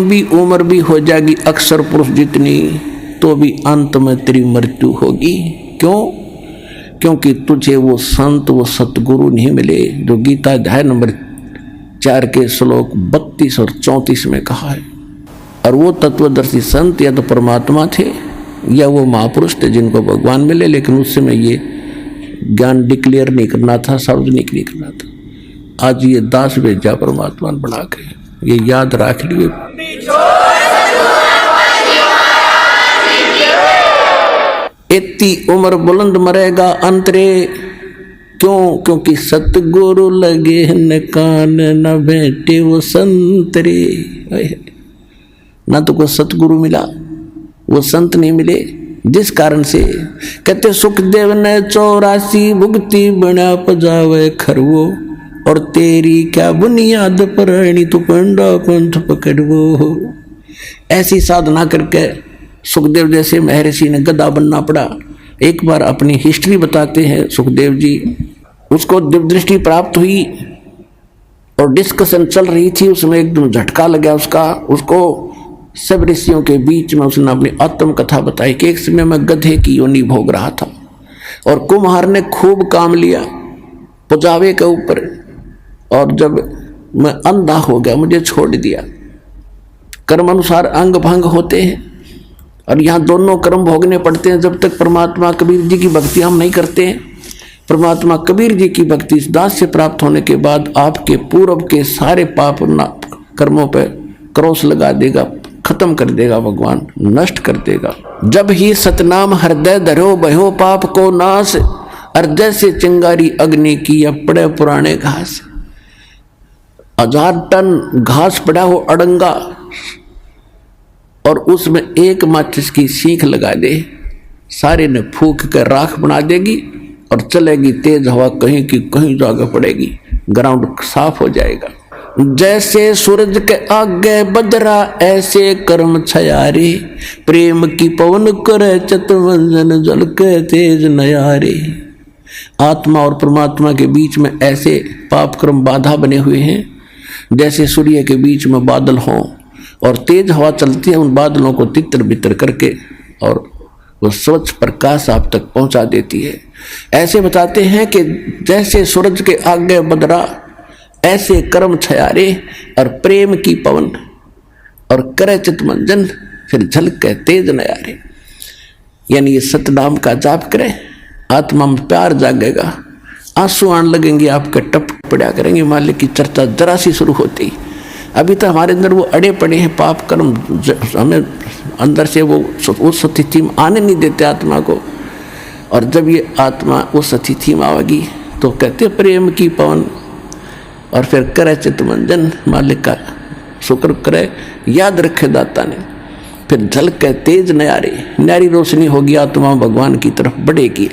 भी उम्र भी हो जाएगी अक्सर पुरुष जितनी, तो भी अंत में तेरी मृत्यु होगी। क्यों? क्योंकि तुझे वो संत, वो सतगुरु नहीं मिले जो गीता अध्याय नंबर 4 के श्लोक 32 और 34 में कहा है। और वो तत्वदर्शी संत या तो परमात्मा थे या वो महापुरुष थे जिनको भगवान मिले, लेकिन उस समय ये ज्ञान डिक्लेयर नहीं करना था, सार्वजनिक नहीं करना था। आज ये दास भेजा परमात्मा ने बना के, ये याद रख लिए। इतनी उम्र बुलंद मरेगा अंतरे। क्यों? क्योंकि सतगुरु लगे न कान न बैठे वो संतरे। ना तो कोई सतगुरु मिला, वो संत नहीं मिले, जिस कारण से कहते सुखदेव ने 84 भुगती बना पजावे खरवो, और तेरी क्या बुनियाद पर तू पंडा पंथ पकड़वो। ऐसी साधना करके सुखदेव जैसे महर्षि ने गधा बनना पड़ा। एक बार अपनी हिस्ट्री बताते हैं सुखदेव जी। उसको दिव्य दृष्टि प्राप्त हुई और डिस्कशन चल रही थी, उसमें एकदम झटका लगा उसको सब ऋषियों के बीच में उसने अपनी आत्म कथा बताई कि एक समय मैं गधे की योनि भोग रहा था और कुम्हार ने खूब काम लिया पुजावे के ऊपर, और जब मैं अंधा हो गया मुझे छोड़ दिया। कर्म अनुसार अंग भंग होते हैं और यहाँ दोनों कर्म भोगने पड़ते हैं जब तक परमात्मा कबीर जी की भक्ति हम नहीं करते हैं। परमात्मा कबीर जी की भक्ति इस दास से प्राप्त होने के बाद आपके पूर्व के सारे पाप कर्मों पर क्रॉस लगा देगा, खत्म कर देगा, भगवान नष्ट कर देगा। जब ही सतनाम हृदय धरो भयो पाप को नाश, हृदय से चिंगारी अग्नि की या पड़े पुराने घास। 1000 टन घास पड़ा हो अड़ंगा और उसमें एक माचिस की सीख लगा दे, सारे ने फूंक कर राख बना देगी और चलेगी तेज हवा, कहीं की कहीं जगह पड़ेगी, ग्राउंड साफ हो जाएगा। जैसे सूरज के आगे बदरा ऐसे कर्म छयारे, प्रेम की पवन करे चितमंजन जल के तेज नयारे। आत्मा और परमात्मा के बीच में ऐसे पाप कर्म बाधा बने हुए हैं जैसे सूर्य के बीच में बादल हों और तेज हवा चलती है उन बादलों को तितर बितर करके, और वो स्वच्छ प्रकाश आप तक पहुंचा देती है। ऐसे बताते हैं कि जैसे सूरज के आगे बदरा ऐसे कर्म छयारे, और प्रेम की पवन और करे चितमंजन फिर झलके तेज नयारे। यानी ये सतनाम का जाप करे, आत्मा में प्यार जागेगा, आंसू आने लगेंगे, आपके टप पड़ा करेंगे। मालिक की चर्चा जरा सी शुरू होती, अभी तो हमारे अंदर वो अड़े पड़े हैं पाप कर्म, हमें अंदर से वो उस स्थिति में आने नहीं देते आत्मा को। और जब ये आत्मा उस स्थिति में आएगी तो कहते प्रेम की पवन, और फिर करे चितमंजन, मालिक का शुक्र करे, याद रखे दाता ने, फिर झलके तेज नयारे, न्यारी रोशनी होगी, आत्मा भगवान की तरफ बढ़ेगी।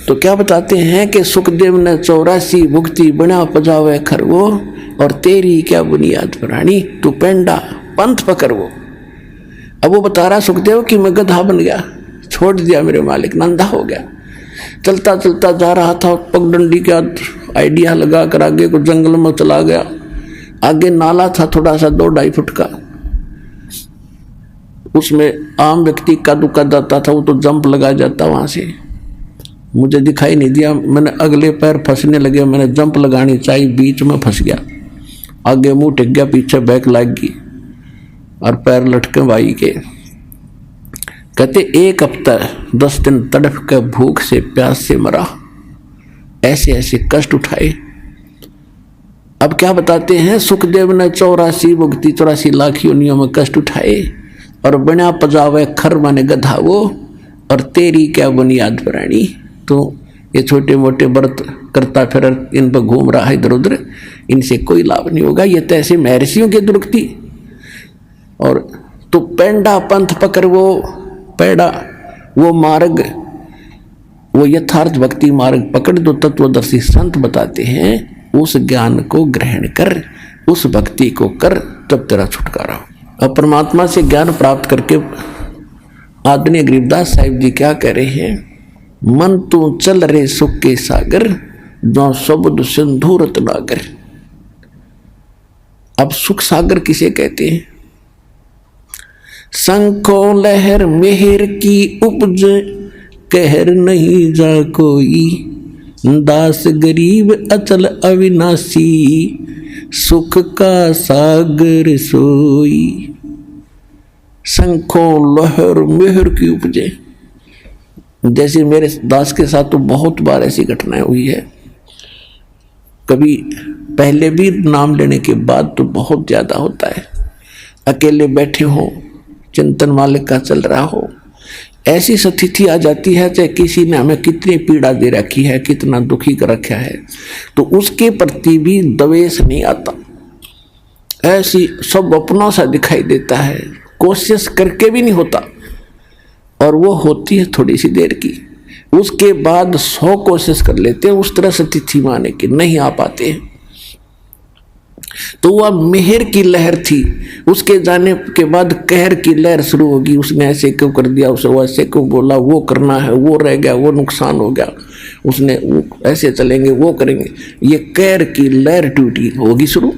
तो क्या बताते हैं कि सुखदेव ने 84 भुगती बना पजावे खरवो, और तेरी क्या बुनियाद प्राणी तू पेंडा पंथ पकड़वो। अब वो बता रहा सुखदेव कि मैं गधा बन गया, छोड़ दिया मेरे मालिक, नंदा हो गया, चलता चलता जा रहा था, पगडंडी का आइडिया लगा कर आगे को जंगल में चला गया। आगे नाला था थोड़ा सा 2-2.5 फुट का, उसमें आम व्यक्ति कदू जाता था, वो तो जंप लगा जाता वहां से। मुझे दिखाई नहीं दिया, मैंने अगले पैर फंसने लगे, मैंने जंप लगानी चाहिए, बीच में फंस गया, आगे मुंह टिक गया, पीछे बैक लग गई और पैर लटके भाई के। कहते 1 हफ्ता 10 दिन तड़प के भूख से प्यास से मरा, ऐसे ऐसे कष्ट उठाए। अब क्या बताते हैं सुखदेव ने 84 भुगती 84 लाख योनियों में कष्ट उठाए, और बिना पजावे खर माने गधा वो, और तेरी क्या बुनियाद प्राणी। तो ये छोटे मोटे व्रत करता फिर इन पर घूम रहा है इधर उधर, इनसे कोई लाभ नहीं होगा, ये तो ऐसे महर्षियों की दुर्गति। और तो पेंडा पंथ पकड़, वो पेड़ा वो मार्ग, वो यथार्थ भक्ति मार्ग पकड़ दो। तत्वदर्शी संत बताते हैं उस ज्ञान को ग्रहण कर, उस भक्ति को कर, तब तेरा छुटकारा हो। अब परमात्मा से ज्ञान प्राप्त करके आदरणीय गरीबदास साहिब जी क्या कह रहे हैं, मन तू चल रे सुख के सागर, जो शब्द सिंधु रत्नागर। अब सुख सागर किसे कहते हैं? शंखो लहर मेहर की उपज, कहर नहीं जा कोई, दास गरीब अचल अविनाशी, सुख का सागर सोई। शंखो लहर मेहर की उपजे, जैसे मेरे दास के साथ तो बहुत बार ऐसी घटनाएं हुई है, कभी पहले भी नाम लेने के बाद तो बहुत ज्यादा होता है। अकेले बैठे हो, चिंतन मालिक का चल रहा हो, ऐसी स्थिति आ जाती है चाहे किसी ने हमें कितनी पीड़ा दे रखी है, कितना दुखी कर रखा है, तो उसके प्रति भी द्वेष नहीं आता। ऐसी सब अपना सा दिखाई देता है, कोशिश करके भी नहीं होता, और वो होती है थोड़ी सी देर की। उसके बाद 100 कोशिश कर लेते हैं उस तरह से तिथि माने की, नहीं आ पाते हैं। तो वह मेहर की लहर थी, उसके जाने के बाद कहर की लहर शुरू होगी। उसने ऐसे क्यों कर दिया, उसे वो ऐसे क्यों बोला, वो करना है, वो रह गया, वो नुकसान हो गया, उसने वो ऐसे चलेंगे, वो करेंगे, ये कहर की लहर टूटी होगी शुरू।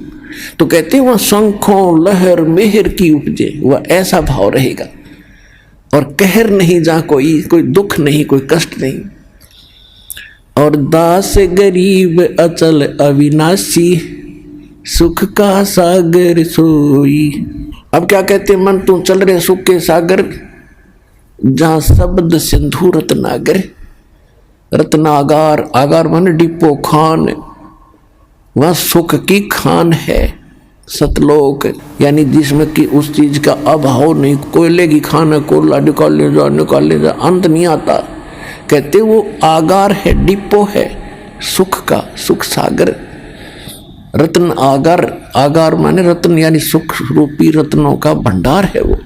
तो कहते हैं वह शंखों लहर मेहर की उपजे, वह ऐसा भाव रहेगा, और कहर नहीं जा कोई दुख नहीं, कोई कष्ट नहीं। और दास गरीब अचल अविनाशी, सुख का सागर सोई। अब क्या कहते हैं? मन तू चल रहे सुख के सागर, जहां शब्द सिंधु रत्नागर, रत्नागार, आगार मन डिपो खान, वहां सुख की खान है, सतलोक, यानी जिसमें कि उस चीज का अभाव नहीं। कोयले की खान है, कोयला निकाल ले जा, अंत नहीं आता। कहते वो आगार है, डिपो है सुख का, सुख सागर, रत्न आगार, आगार माने रत्न, यानी सुख रूपी रत्नों का भंडार है वो।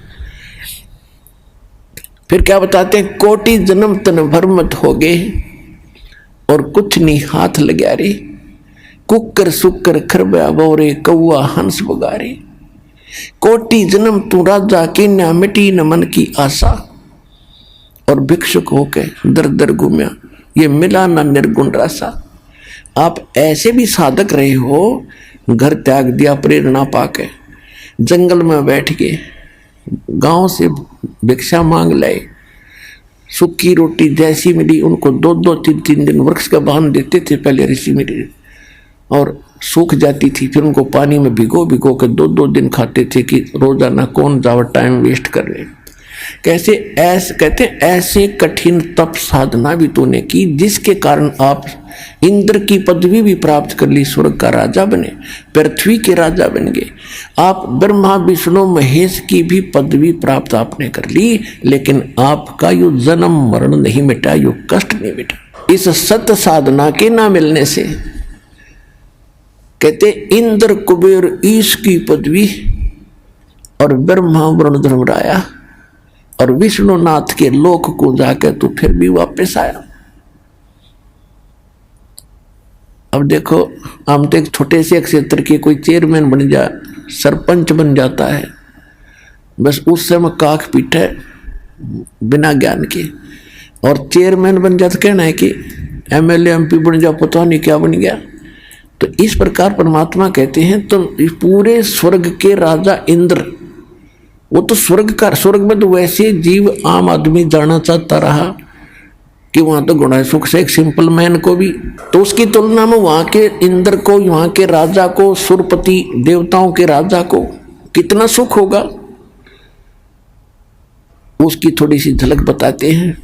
फिर क्या बताते हैं? कोटि जन्म तन भर मत हो गए, और कुछ नहीं हाथ लग्या रे, कुकर सुकर खरबा बोरे, कौआ हंस बगारे। कोटि जन्म तू राजा की न मिटी न मन की आशा, और भिक्षुक होके दर दर घूमया, ये मिला ना निर्गुण रासा। आप ऐसे भी साधक रहे हो, घर त्याग दिया प्रेरणा पाके, जंगल में बैठ के गांव से भिक्षा मांग लाए, सूखी रोटी जैसी मिली उनको 2-2 3-3 दिन वृक्ष का बांध देते थे पहले ऋषि मुनि, और सूख जाती थी, फिर उनको पानी में भिगो के 2-2 दिन खाते थे कि रोजाना कौन जावा टाइम वेस्ट कर रहे। कैसे ऐसे कहते ऐसे कठिन तप साधना भी तूने की, जिसके कारण आप इंद्र की पदवी भी प्राप्त कर ली, स्वर्ग का राजा बने, पृथ्वी के राजा बन गए। आप ब्रह्मा विष्णु महेश की भी पदवी प्राप्त आपने कर ली, लेकिन आपका यो जन्म मरण नहीं मिटा, यो कष्ट नहीं मिटा इस सत्य साधना के ना मिलने से। कहते इंद्र कुबेर ईश की पदवी, और ब्रह्मा वरुण धर्मराया और विष्णुनाथ के लोक को जाकर तू फिर भी वापस आया। अब देखो, हम तो एक छोटे से क्षेत्र के कोई चेयरमैन बन जा, सरपंच बन जाता है, बस उस समय काख पीटे बिना ज्ञान के, और चेयरमैन बन जाता कहना है कि एमएलए एमपी बन जा, पता नहीं क्या बन गया। तो इस प्रकार परमात्मा कहते हैं तो पूरे स्वर्ग के राजा इंद्र, वो तो स्वर्ग में तो वैसे जीव आम आदमी जाना चाहता रहा कि वहां तो गुण है सुख से, एक सिंपल मैन को भी, तो उसकी तुलना में वहां के इंद्र को, वहां के राजा को, सुरपति देवताओं के राजा को कितना सुख होगा, उसकी थोड़ी सी झलक बताते हैं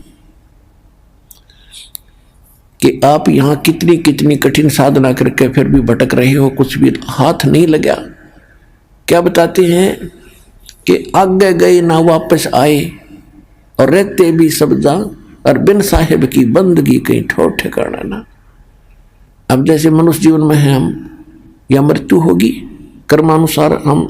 कि आप यहां कितनी कितनी कठिन साधना करके फिर भी भटक रहे हो, कुछ भी हाथ नहीं लगा। क्या बताते हैं कि आगे गए ना वापस आए, और रहते भी सब जा, और बिन साहेब की बंदगी कहीं ठोर ठिकाना ना। अब जैसे मनुष्य जीवन में है हम, या मृत्यु होगी, कर्मानुसार हम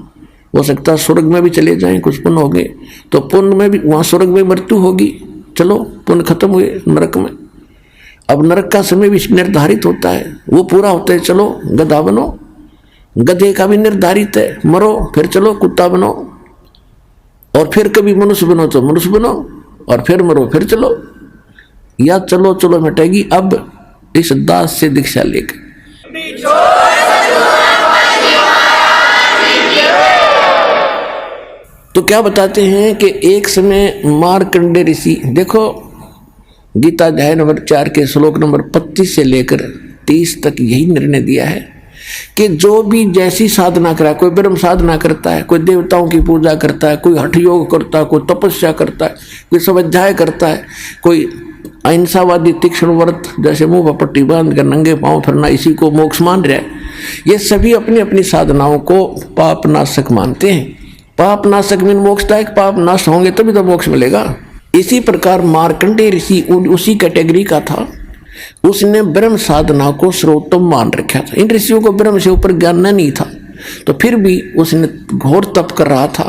हो सकता है स्वर्ग में भी चले जाएं, कुछ पुण्य हो गए तो पुण्य में भी, वहां स्वर्ग में मृत्यु होगी, चलो पुण्य खत्म हुए, नरक में। अब नरक का समय भी निर्धारित होता है, वो पूरा होता है, चलो गधा बनो, गधे का भी निर्धारित है, मरो फिर चलो कुत्ता बनो, और फिर कभी मनुष्य बनो तो मनुष्य बनो, और फिर मरो फिर चलो, या चलो चलो मिटेगी। अब इस दास से दीक्षा लेकर तो क्या बताते हैं कि एक समय मार्कंडे ऋषि, देखो गीता अध्याय नंबर 4 के श्लोक नंबर 25 से लेकर 30 तक यही निर्णय दिया है कि जो भी जैसी साधना करा, कोई ब्रह्म साधना करता है, कोई देवताओं की पूजा करता है, कोई हठ योग करता है, कोई तपस्या करता है, कोई स्वाध्याय करता है, कोई अहिंसावादी तीक्ष्ण व्रत जैसे मुंह पर पट्टी बांध कर नंगे पांव फिरना, इसी को मोक्ष मान रहा है। ये सभी अपनी अपनी साधनाओं को पाप नाशक मानते हैं। पाप नाशक मीन मोक्षदायक, पाप नाश होंगे तभी तो मोक्ष मिलेगा। इसी प्रकार मार्कंडेय ऋषि उसी कैटेगरी का था। उसने ब्रह्म साधना को सर्वोत्तम मान रखा था। इन ऋषियों को ब्रह्म से ऊपर ज्ञान नहीं था, तो फिर भी उसने घोर तप कर रहा था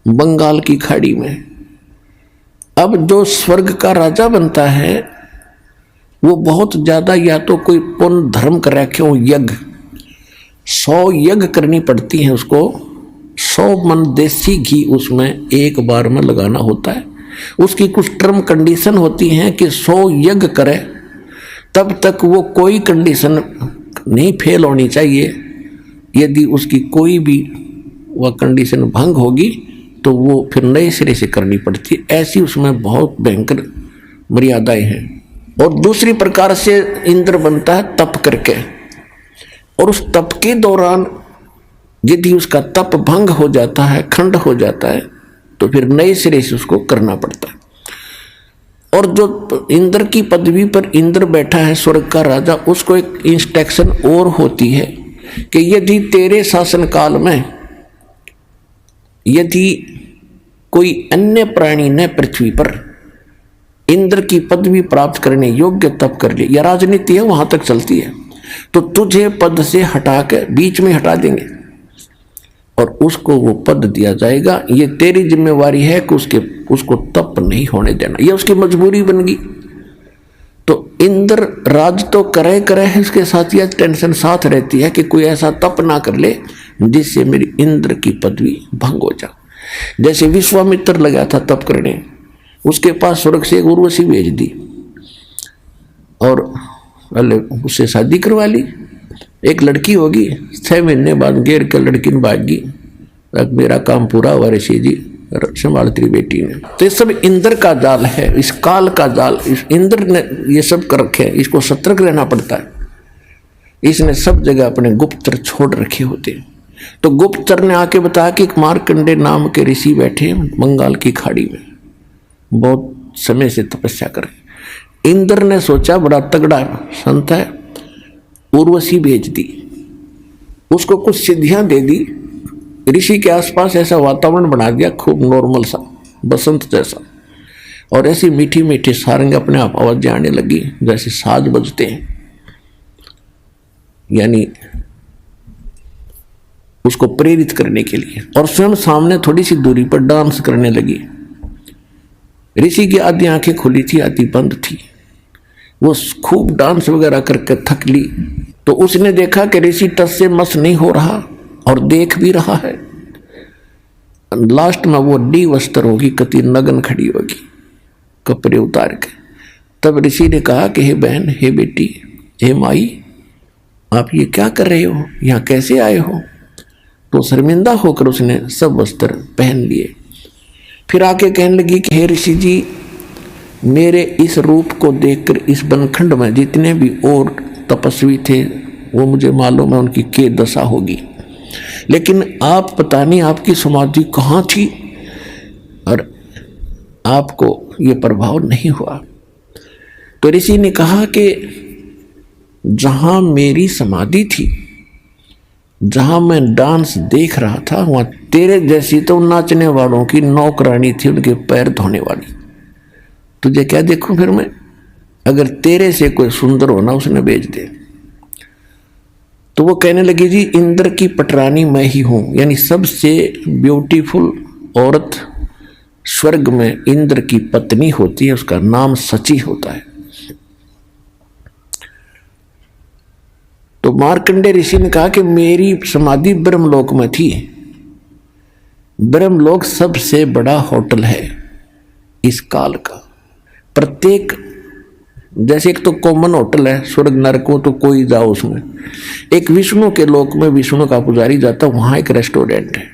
बंगाल की खाड़ी में। अब जो स्वर्ग का राजा बनता है वो बहुत ज्यादा या तो कोई पुण्य धर्म कर रखे हो, यज्ञ 100 यज्ञ करनी पड़ती है उसको, 100 मन देसी घी उसमें एक बार में लगाना होता है। उसकी कुछ टर्म कंडीशन होती हैं कि 100 यज्ञ करे तब तक वो कोई कंडीशन नहीं फेल होनी चाहिए। यदि उसकी कोई भी वह कंडीशन भंग होगी तो वो फिर नए सिरे से करनी पड़ती है। ऐसी उसमें बहुत भयंकर मर्यादाएं हैं। और दूसरी प्रकार से इंद्र बनता है तप करके, और उस तप के दौरान यदि उसका तप भंग हो जाता है, खंड हो जाता है, तो फिर नए सिरे से उसको करना पड़ता है। और जो इंद्र की पदवी पर इंद्र बैठा है, स्वर्ग का राजा, उसको एक इंस्ट्रक्शन और होती है कि यदि तेरे शासन काल में यदि कोई अन्य प्राणी ने पृथ्वी पर इंद्र की पदवी प्राप्त करने योग्य तप कर ले, या राजनीति है वहां तक चलती है, तो तुझे पद से हटा के बीच में हटा देंगे और उसको वो पद दिया जाएगा। ये तेरी जिम्मेवारी है कि उसको तप नहीं होने देना, ये उसकी मजबूरी बन गई। तो इंद्र राज तो करे है, इसके साथ यह टेंशन साथ रहती है कि कोई ऐसा तप ना कर ले जिससे मेरी इंद्र की पदवी भंग हो जाए। जैसे विश्वामित्र लगा था तप करने, उसके पास स्वर्ग से एक उर्वशी भेज दी और उससे शादी करवा ली। एक लड़की होगी, 6 महीने बाद घेर कर लड़की ने भाग गई, मेरा काम पूरा हुआ ऋषि जी, संभाल तेरी बेटी ने। तो ये सब इंद्र का जाल है, इस काल का जाल, इस इंद्र ने ये सब कर रखे हैं। इसको सतर्क रहना पड़ता है। इसने सब जगह अपने गुप्तचर छोड़ रखे होते हैं। तो गुप्तचर ने आके बताया कि एक मार्कंडे नाम के ऋषि बैठे बंगाल की खाड़ी में, बहुत समय से तपस्या कर रहे। इंद्र ने सोचा बड़ा तगड़ा संत है, उर्वशी भेज दी, उसको कुछ सिद्धियां दे दी, ऋषि के आसपास ऐसा वातावरण बना दिया खूब नॉर्मल सा, बसंत जैसा, और ऐसी मीठी मीठी सारंग अपने आप आवाजें आने लगी जैसे साज बजते हैं, यानी उसको प्रेरित करने के लिए। और स्वयं सामने थोड़ी सी दूरी पर डांस करने लगी। ऋषि की आधी आंखें खुली थी, आधी बंद थी। वो खूब डांस वगैरह करके थक ली, तो उसने देखा कि ऋषि टस से मस नहीं हो रहा और देख भी रहा है। लास्ट में वो डी वस्त्र होगी, कति नगन खड़ी होगी कपड़े उतार के। तब ऋषि ने कहा कि हे बहन, हे बेटी, हे माई, आप ये क्या कर रहे हो, यहाँ कैसे आए हो? तो शर्मिंदा होकर उसने सब वस्त्र पहन लिए। फिर आके कहने लगी कि हे ऋषि जी, मेरे इस रूप को देखकर इस बनखंड में जितने भी और तपस्वी थे वो मुझे मालूम है उनकी क्या दशा होगी, लेकिन आप पता नहीं आपकी समाधि कहाँ थी और आपको ये प्रभाव नहीं हुआ। तो ऋषि ने कहा कि जहाँ मेरी समाधि थी, जहाँ मैं डांस देख रहा था, वहाँ तेरे जैसी तो नाचने वालों की नौकरानी थी, उनके पैर धोने वाली। तुझे क्या देखूं फिर मैं? अगर तेरे से कोई सुंदर होना उसने भेज दे। तो वो कहने लगी जी, इंद्र की पटरानी मैं ही हूं, यानी सबसे ब्यूटीफुल औरत स्वर्ग में इंद्र की पत्नी होती है, उसका नाम सची होता है। तो मार्कंडे ऋषि ने कहा कि मेरी समाधि ब्रह्मलोक में थी। ब्रह्मलोक सबसे बड़ा होटल है इस काल का। प्रत्येक, जैसे एक तो कॉमन होटल है स्वर्ग नरक को, तो कोई जाओ उसमें। एक विष्णु के लोक में विष्णु का पुजारी जाता, वहां एक रेस्टोरेंट है,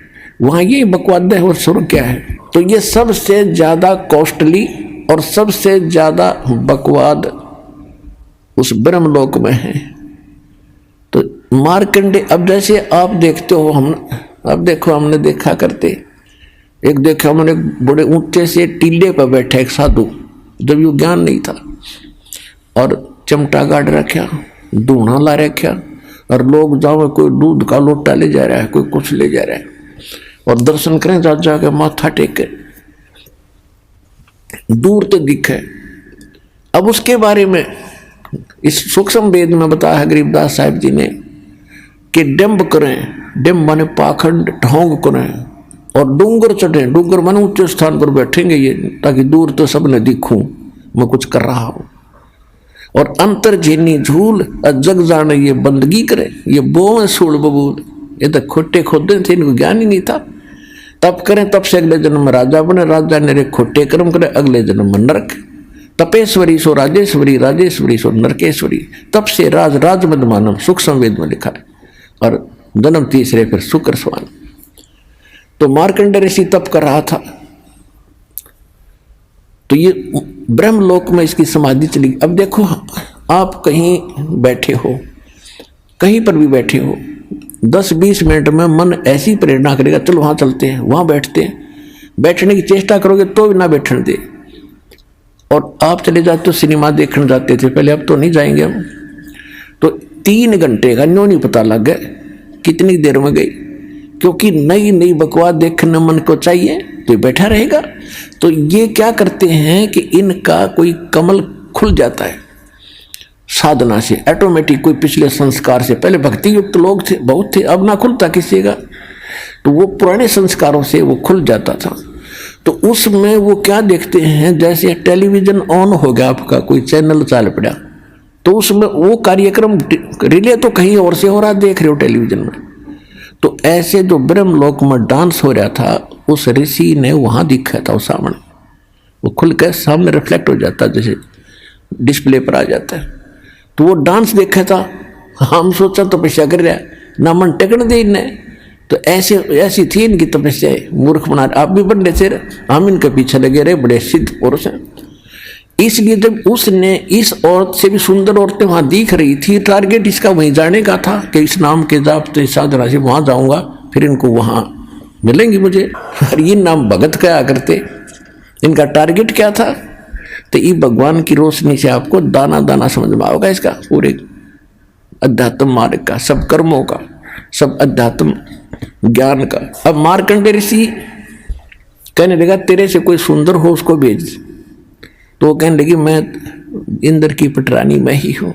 वहां ये बकवाद है और स्वर्ग क्या है। तो ये सबसे ज्यादा कॉस्टली और सबसे ज्यादा बकवाद उस ब्रह्मलोक में है। तो मार्कंडे, अब जैसे आप देखते हो, अब देखो हमने देखा करते, एक देखा हमने बड़े ऊंचे से टीले पर बैठा एक साधु, जब यू ज्ञान नहीं था, और चमटा गाड़ रखा, धूना ला रखा, और लोग जाओ कोई दूध का लोटा ले जा रहा है, कोई कुछ ले जा रहा है, और दर्शन करें जा जाके माथा टेक के दूर तो दिखे। अब उसके बारे में इस सूक्ष्म वेद में बताया है गरीबदास साहिब जी ने कि डिम्ब करें, डिम्ब माने पाखंड ढोंग करें, और डूंगर चढ़े, डूंगर माने ऊंचे स्थान पर बैठेंगे ये, ताकि दूर तो सब न दिखूं मैं कुछ कर रहा हूं, और अंतर झीनी झूल जग जाने ये बंदगी करे, ये बोए सूल बबूल, ये तो खोटे खोदे थे, इनको ज्ञान ही नहीं था। तप करें, तप से अगले जन्म में राजा बने, राजा ने खोटे कर्म करे, अगले जन्म में नरक। तपेश्वरी सो राजेश्वरी, राजेश्वरी सो नरकेश्वरी, तप से राज, राज मद मानव, सूक्ष्म वेद में लिखा है। और जन्म तीसरे फिर शुक्र स्वान। तो मार्कंडेय ऋषि तप कर रहा था, तो ये ब्रह्मलोक में इसकी समाधि चली। अब देखो आप कहीं बैठे हो, कहीं पर भी बैठे हो, 10-20 मिनट में मन ऐसी प्रेरणा करेगा, चलो वहां चलते हैं, वहां बैठते हैं। बैठने की चेष्टा करोगे तो भी ना बैठने दे। और आप चले जाते हो, सिनेमा देखने जाते थे पहले, अब तो नहीं जाएंगे हम, तो 3 घंटे का न्यों नहीं पता लग गया कितनी देर में गई, क्योंकि नई नई बकवास देखने मन को चाहिए, तो बैठा रहेगा। तो ये क्या करते हैं कि इनका कोई कमल खुल जाता है साधना से ऑटोमेटिक, कोई पिछले संस्कार से, पहले भक्ति युक्त लोग थे, बहुत थे, अब ना खुलता किसी का, तो वो पुराने संस्कारों से वो खुल जाता था। तो उसमें वो क्या देखते हैं, जैसे टेलीविजन ऑन हो गया आपका, कोई चैनल चाल पड़ा, तो उसमें वो कार्यक्रम रिले तो कहीं और से हो रहा, देख रहे हो टेलीविजन में। तो ऐसे जो ब्रह्मलोक में डांस हो रहा था, उस ऋषि ने वहां दिखा था, वो सामने, वो खुल के सामने रिफ्लेक्ट हो जाता, जैसे डिस्प्ले पर आ जाता है। तो वो डांस देखा था, हम सोचा तपस्या कर रहा ना, मन टेकन दे इन्हें। तो ऐसी थी इनकी तपस्या, मूर्ख बना। आप भी बन रहे थे, हम इनके पीछे लगे रहे, बड़े सिद्ध पुरुष हैं। इसलिए जब उसने इस औरत से भी सुंदर औरतें वहां दिख रही थी, टारगेट इसका वहीं जाने का था कि इस नाम के जाप तो साधना से वहां जाऊंगा, फिर इनको वहां मिलेंगी मुझे। और ये नाम भगत क्या करते, इनका टारगेट क्या था। तो ये भगवान की रोशनी से आपको दाना दाना समझ में आओगा इसका, पूरे अध्यात्म मार्ग का, सब कर्मों का, सब अध्यात्म ज्ञान का। अब मार्कंडेय ऋषि कहने लगा तेरे से कोई सुंदर हो उसको भेज। तो वो कहने लगी मैं इंद्र की पटरानी मैं ही हूं।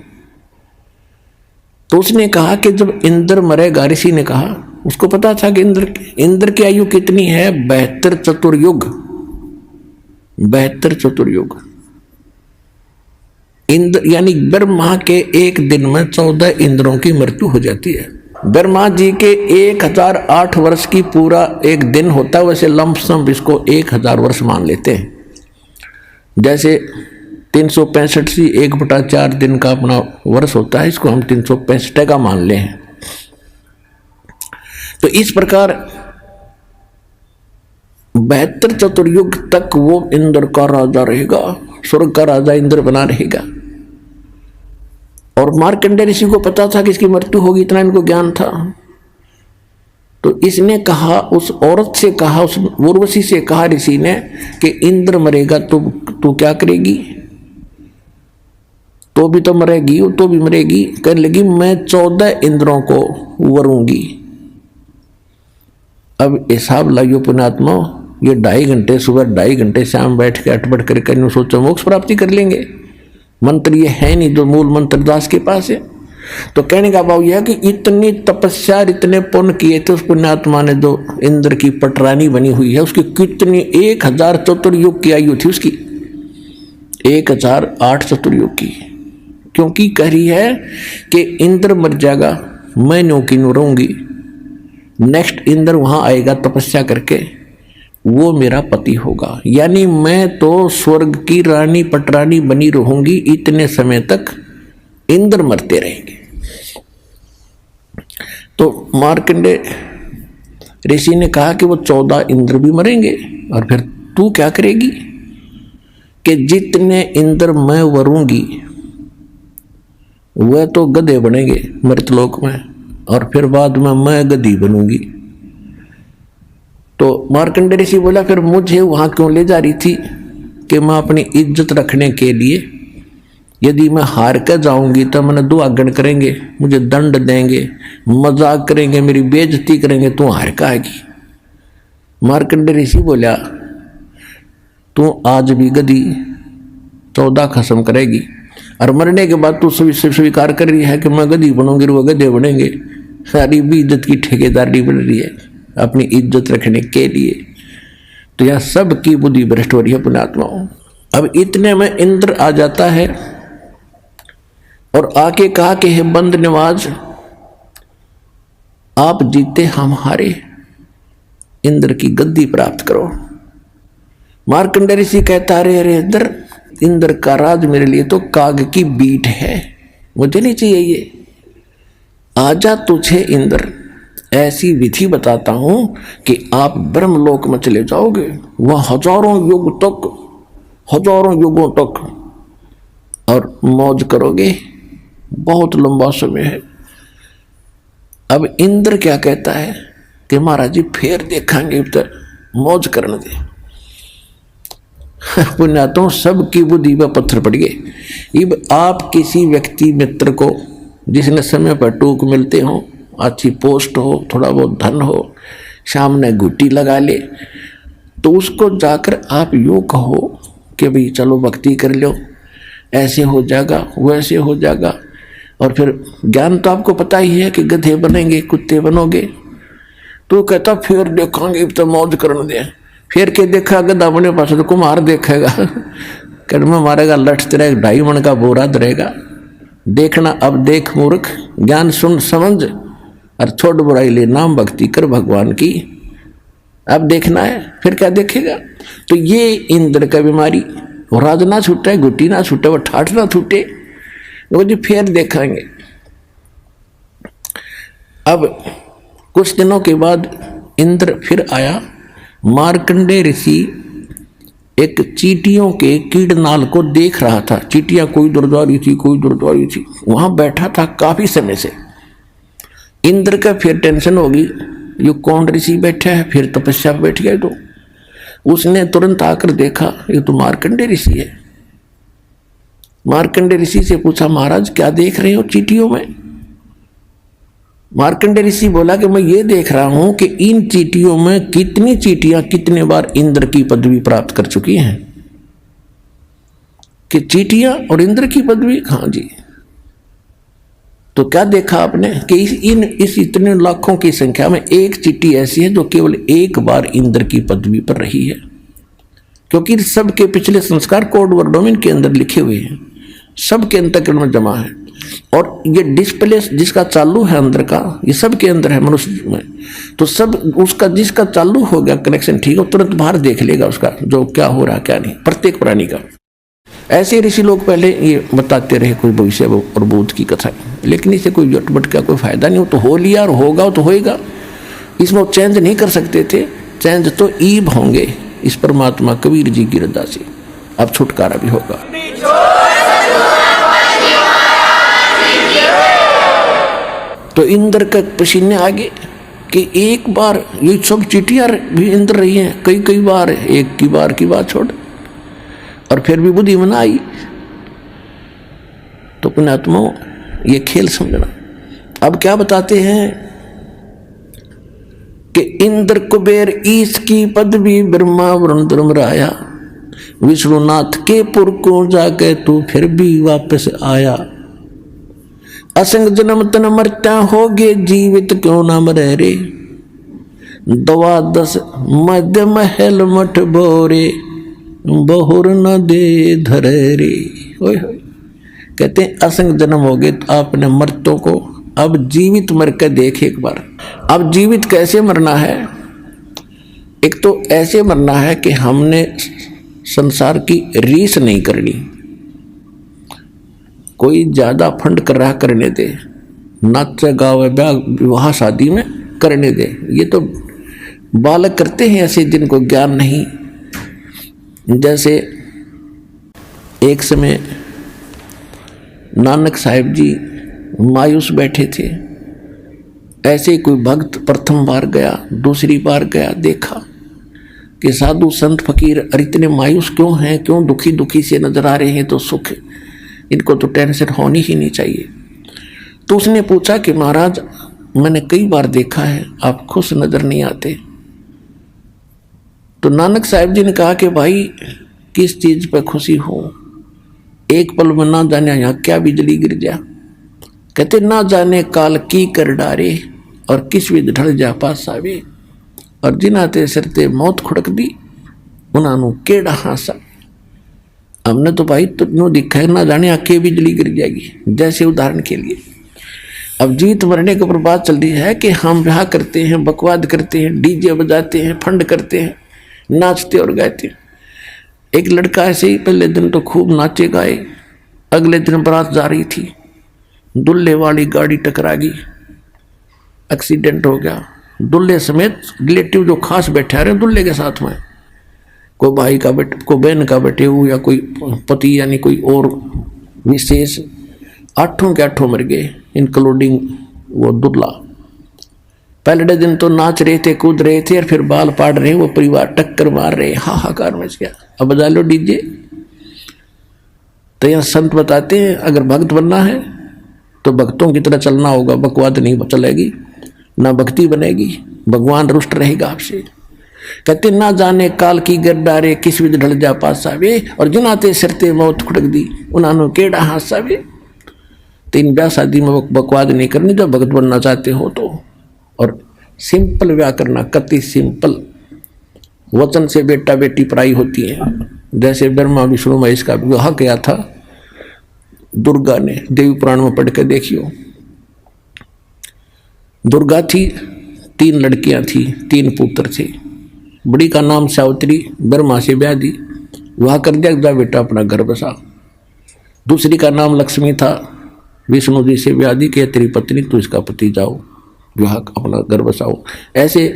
तो उसने कहा कि जब इंद्र मरेगा, ऋषि ने कहा, उसको पता था कि इंद्र की आयु कितनी है, 72 चतुर्युग, 72 चतुर्युग। इंद्र यानी ब्रह्मा के एक दिन में 14 इंद्रों की मृत्यु हो जाती है। ब्रह्मा जी के 1008 वर्ष की पूरा एक दिन होता है, वैसे लंपसम इसको 1000 वर्ष मान लेते हैं। जैसे 365 सी 1/4 दिन का अपना वर्ष होता है, इसको हम 365 का मान ले हैं। तो इस प्रकार 72 चतुर्युग तक वो इंद्र का राजा रहेगा, स्वर्ग का राजा इंद्र बना रहेगा। और मार्कंडेय ऋषि को पता था कि इसकी मृत्यु होगी, इतना इनको ज्ञान था। तो इसने कहा, उस औरत से कहा, उस उर्वशी से कहा ऋषि ने कि इंद्र मरेगा तो तू क्या करेगी, तो भी तो मरेगी, तो भी मरेगी। कहने लगी मैं 14 इंद्रों को वरूंगी। अब हिसाब लाइयो पुण्यात्मा, ये 2.5 घंटे सुबह, 2.5 घंटे शाम बैठ के अटपट करके सोचो मोक्ष प्राप्ति कर लेंगे। मंत्र ये है नहीं जो मूल मंत्र दास के पास है। तो कहने का भाव यह है कि इतनी तपस्या, इतने पुण्य किए थे उस पुण्यात्मा ने, जो इंद्र की पटरानी बनी हुई है, उसकी कितनी 1000 चतुर्युग की आयु थी उसकी, 1008 चतुर्युग की। क्योंकि कह रही है कि इंद्र मर जाएगा, मैं न्यों की न्यों रहूंगी, नेक्स्ट इंद्र वहां आएगा तपस्या करके, वो मेरा पति होगा। यानी मैं तो स्वर्ग की रानी पटरानी बनी रहूंगी, इतने समय तक इंद्र मरते रहेंगे। तो मार्कंडेय ऋषि ने कहा कि वो 14 इंद्र भी मरेंगे और फिर तू क्या करेगी? कि जितने इंद्र मैं वरूंगी वह तो गधे बनेंगे मृतलोक में, और फिर बाद में मैं गधी बनूंगी। तो मार्कंडेय ऋषि बोला फिर मुझे वहां क्यों ले जा रही थी? कि मैं अपनी इज्जत रखने के लिए, यदि मैं हार कर जाऊंगी तो मैंने दुआगन करेंगे, मुझे दंड देंगे, मजाक करेंगे, मेरी बेइज्जती करेंगे, तू हार का आएगी। मार्कंडेय ऋषि बोला तू आज भी गधी 14 खत्म करेगी और मरने के बाद तू स्वीकार कर रही है कि मैं गधी बनूंगी, वो गधे बनेंगे। सारी भी इज्जत की ठेकेदारी बन रही है अपनी इज्जत रखने के लिए। तो यह सब की बुद्धि भ्रष्ट हो रही है पुण्यात्माओं। अब इतने में इंद्र आ जाता है और आके कहा कि हे बंद नवाज, आप जीते हम हारे, इंद्र की गद्दी प्राप्त करो। मार्कंडेय ऋषि कहता अरे इंद्र का राज मेरे लिए तो काग की बीट है, मुझे नहीं चाहिए ये। आजा तुझे इंद्र ऐसी विधि बताता हूं कि आप ब्रह्मलोक में चले जाओगे, वह हजारों युगों तक और मौज करोगे, बहुत लंबा समय है। अब इंद्र क्या कहता है कि महाराज जी फिर देखेंगे, तो मौज करने दे। पुण्यात्मा सबकी बुद्धि पर पत्थर पड़ गए। अब आप किसी व्यक्ति मित्र को जिसने समय पर टूक मिलते हो, अच्छी पोस्ट हो, थोड़ा बहुत धन हो, सामने घुट्टी लगा ले, तो उसको जाकर आप यूँ कहो कि भाई चलो भक्ति कर लो, ऐसे हो जाएगा वैसे हो जाएगा, और फिर ज्ञान तो आपको पता ही है कि गधे बनेंगे कुत्ते बनोगे। तो कहता फिर देखेंगे तो मौज करने दे। फिर के देखा गधा बने पास तो कुम्हार देखेगा, कर्म मारेगा, लठ तेरा 2.5 मन का बोरा धरेगा। देखना अब देख मूर्ख, ज्ञान सुन समझ और छोड़ बुराई ले, नाम भक्ति कर भगवान की। अब देखना है, फिर क्या देखेगा? तो ये इंद्र का बीमारी, वो राज ना छूटे, गुट्टी ना छूटे, वो ठाठ ना छूटे, वो जी फिर देखेंगे। अब कुछ दिनों के बाद इंद्र फिर आया। मार्कंडेय ऋषि एक चींटियों के कीड़नाल को देख रहा था। चींटियां कोई दुर्द्वारी थी, कोई दुर्द्वारी थी, वहां बैठा था काफी समय से। इंद्र का फिर टेंशन होगी, ये कौन ऋषि बैठा है, फिर तपस्या पर बैठ गया। तो उसने तुरंत आकर देखा ये तो मार्कंडेय ऋषि है। मार्कंडेय ऋषि से पूछा महाराज क्या देख रहे हो चींटियों में? मार्कंडेय ऋषि बोला कि मैं ये देख रहा हूं कि इन चींटियों में कितनी चींटियां कितने बार इंद्र की पदवी प्राप्त कर चुकी हैं। कि चींटियां और इंद्र की पदवी? हाँ जी। तो क्या देखा आपने कि इस इतने लाखों की संख्या में एक चींटी ऐसी है जो केवल एक बार इंद्र की पदवी पर रही है, क्योंकि सबके पिछले संस्कार कोड वर्डों में इनके अंदर लिखे हुए हैं, सबके अंतःकरण में जमा है। और ये डिस्प्ले जिसका चालू है अंदर का, ये सबके अंदर है मनुष्य में। तो सब उसका जिसका चालू हो गया कनेक्शन ठीक है, तुरंत बाहर देख लेगा उसका जो क्या हो रहा क्या नहीं, प्रत्येक प्राणी का। ऐसे ऋषि लोग पहले ये बताते रहे कोई भविष्य और बोध की कथा, लेकिन इसे कोई जटबट का कोई फायदा नहीं हो। तो हो लिया और होगा तो होएगा, इसमें वो चेंज नहीं कर सकते थे। चेंज तो ईब होंगे इस परमात्मा कबीर जी की रजा से। अब छुटकारा भी होगा। तो इंद्र का पसीने आगे कि एक बार ये सब चींटियां भी इंद्र रही हैं, कई बार, एक की बार की बात छोड़, और फिर भी बुद्धि में आई। तो पुण्यात्मा ये खेल समझना। अब क्या बताते हैं कि इंद्र कुबेर ईश की पदवी ब्रह्मा वरुण धर्मराया, विष्णुनाथ के पुर को जाके तू फिर भी वापस आया। असंग जन्म तन मरता होगे जीवित क्यों ना मरे रे, 12 मध्य महल मठ बोरे बहुर न दे धरे रे। कहते हैं असंग जन्म हो गए तो आपने मर्तों को अब जीवित मर के देख एक बार। अब जीवित कैसे मरना है? एक तो ऐसे मरना है कि हमने संसार की रीस नहीं करनी, कोई ज्यादा फंड कर रहा करने दे, नाच गावे विवाह शादी में करने दे, ये तो बालक करते हैं ऐसे जिनको ज्ञान नहीं। जैसे एक समय नानक साहिब जी मायूस बैठे थे, ऐसे कोई भक्त प्रथम बार गया, दूसरी बार गया, देखा कि साधु संत फकीर इतने मायूस क्यों हैं, क्यों दुखी दुखी से नजर आ रहे हैं, तो सुख, इनको तो टेंशन होनी ही नहीं चाहिए। तो उसने पूछा कि महाराज मैंने कई बार देखा है आप खुश नजर नहीं आते। तो नानक साहिब जी ने कहा कि भाई किस चीज पर खुशी हो, एक पल में ना जाने यहाँ क्या बिजली गिर जा। कहते ना जाने काल की कर डारे और किस विध ढल जा पास आवे, और जिन्हां ते सिर ते मौत खुड़क दी उन्होंने केड़ा हासा। हमने तो भाई तो दिखा है ना जाने आके बिजली गिर जाएगी। जैसे उदाहरण के लिए अब जीत मरने के ऊपर बात चल रही है कि हम ब्याह करते हैं, बकवाद करते हैं, डीजे बजाते हैं, फंड करते हैं, नाचते और गाते हैं। एक लड़का ऐसे ही पहले दिन तो खूब नाचे गाए, अगले दिन बारात जा रही थी, दुल्हे वाली गाड़ी टकरा गई, एक्सीडेंट हो गया। दुल्हे समेत रिलेटिव जो खास बैठे आ रहे हैं दुल्हे के साथ में, कोई भाई का बेटे, कोई बहन का बेटे हो, या कोई पति यानी कोई और विशेष, 8 के 8 मर गए इंक्लूडिंग वो दुल्हा। पहले दिन तो नाच रहे थे, कूद रहे थे, और फिर बाल पाड़ रहे, वो परिवार टक्कर मार रहे, हाहाकार मच गया। अब बजा लो डीजे। तो यहाँ संत बताते हैं अगर भक्त बनना है तो भक्तों की तरह चलना होगा, बकवाद नहीं चलेगी, ना भक्ति बनेगी, भगवान रुष्ट रहेगा आपसे। कहते ना जाने काल की गड्डारे किस विध ढल जा पास आवे, और जिनाते सिरते मौत खुड़क दी उन्होंने केड़ा हास आवे। तो इन ब्याह शादी में बकवाद नहीं करनी जब भगत बनना चाहते हो तो। और सिंपल ब्याह करना, कति सिंपल। वचन से बेटा बेटी पराई होती है। जैसे ब्रह्मा विष्णु महेश का विवाह किया था दुर्गा ने, देवी पुराण में पढ़ के देखियो। दुर्गा थी, 3 लड़कियां थी, 3 पुत्र थे। बड़ी का नाम सावित्री, ब्रह्मा से ब्याह दी, विवाह कर दिया, जा बेटा अपना घर बसा। दूसरी का नाम लक्ष्मी था, विष्णु जी से ब्याह दी कि तेरी पत्नी तू इसका पति जाओ, विवाह अपना घर बसाओ। ऐसे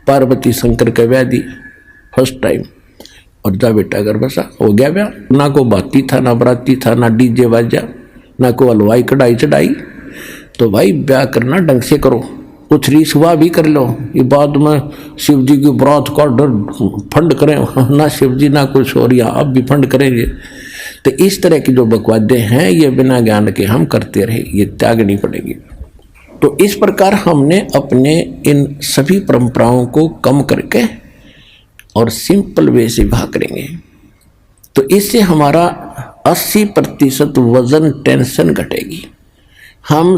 पार्वती शंकर का ब्याह दी फर्स्ट टाइम, और जा बेटा घर बसा, हो गया ब्याह। ना को बाती था, ना बराती था, ना डीजे बाजा, ना को हलवाई कढ़ाई चढ़ाई। तो भाई ब्याह करना ढंग से करो, कुछ रीस हुआ भी कर लो, ये बाद में शिव जी की बरात का फंड करें, ना शिव जी ना कुछ और, यहाँ अब भी फंड करेंगे। तो इस तरह की जो बकवादे हैं ये बिना ज्ञान के हम करते रहे, ये त्यागनी पड़ेगी। तो इस प्रकार हमने अपने इन सभी परंपराओं को कम करके और सिंपल वे से विवाह करेंगे, तो इससे हमारा 80% वजन टेंशन घटेगी। हम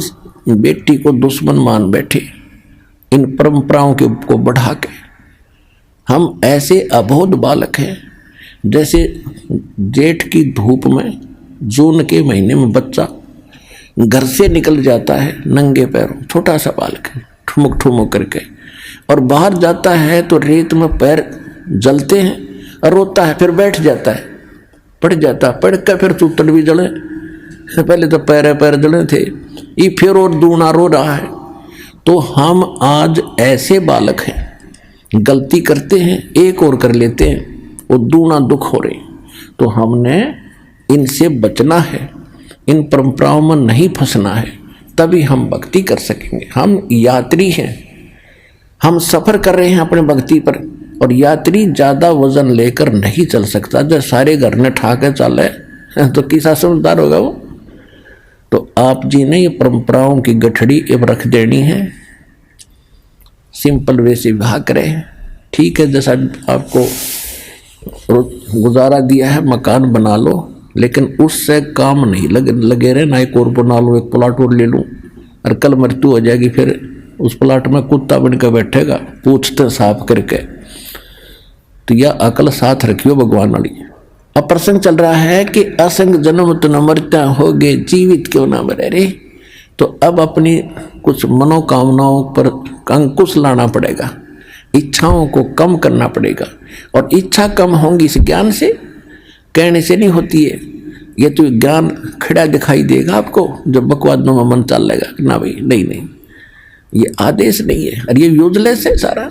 बेटी को दुश्मन मान बैठे इन परंपराओं को बढ़ा के। हम ऐसे अबोध बालक हैं, जैसे जेठ की धूप में, जून के महीने में बच्चा घर से निकल जाता है नंगे पैरों, छोटा सा बालक है, ठुमक ठुमक करके, और बाहर जाता है तो रेत में पैर जलते हैं और रोता है, फिर बैठ जाता है, पड़ जाता, पड़ कर फिर चूतड़ भी जले, पहले तो पैर जले थे, ये फिर और दूना रो रहा है। तो हम आज ऐसे बालक हैं, गलती करते हैं, एक और कर लेते हैं, वो दूना दुख हो रहे। तो हमने इनसे बचना है, इन परंपराओं में नहीं फंसना है, तभी हम भक्ति कर सकेंगे। हम यात्री हैं, हम सफर कर रहे हैं अपने भक्ति पर, और यात्री ज्यादा वजन लेकर नहीं चल सकता। जब सारे घर ने ठा के चले तो किसा समझदार होगा वो। तो आप जी ने ये परंपराओं की गठड़ी अब रख देनी है, सिंपल वे से विवाह करें। ठीक है, जैसा आपको गुजारा दिया है मकान बना लो, लेकिन उससे काम नहीं लगे रहे, ना एक और बना लो, एक प्लाट और ले लूँ, और कल मृत्यु हो जाएगी, फिर उस प्लाट में कुत्ता बन कर बैठेगा पूछते साफ करके। तो यह अकल साथ रखियो भगवान वाली। अब प्रसंग चल रहा है कि असंग जन्म तो न मरता होगे, जीवित क्यों ना मरे रे। तो अब अपनी कुछ मनोकामनाओं पर अंकुश लाना पड़ेगा, इच्छाओं को कम करना पड़ेगा। और इच्छा कम होंगी इस ज्ञान से, कहने से नहीं होती है। ये तो ज्ञान खड़ा दिखाई देगा आपको जब बकवादों में मन चल लेगा ना भाई नहीं, ये आदेश नहीं है, और ये यूजलेस है सारा।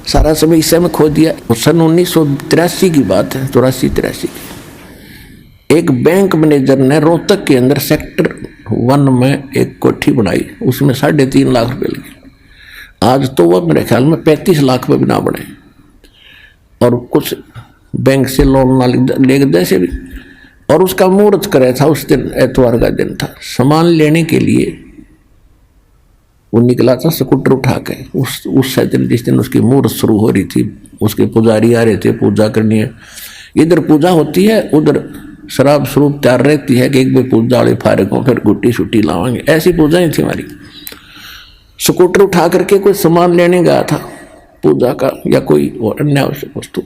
सारा समय इसे में खो दिया। सन 1983 की बात है, 84-83 की। एक बैंक मैनेजर ने रोहतक के अंदर सेक्टर 1 में एक कोठी बनाई, उसमें 3.5 लाख रुपए लगे। आज तो वह मेरे ख्याल में 35 लाख में भी ना बने, और कुछ बैंक से लोन ना ले जैसे भी। और उसका मुहूर्त करे था, उस दिन एतवार का दिन था। सामान लेने के लिए वो निकला था स्कूटर उठा के। उस दिन जिस दिन उसकी मुहूर्त शुरू हो रही थी, उसके पुजारी आ रहे थे, पूजा करनी है। इधर पूजा होती है, उधर शराब स्वरूप तैयार रहती है कि एक भी पूजा वाले फारग हो, फिर गुट्टी शुट्टी लावांगे। ऐसी पूजा ही थी हमारी। स्कूटर उठा करके कोई सामान लेने गया था पूजा का या कोई अन्य आवश्यक वस्तु।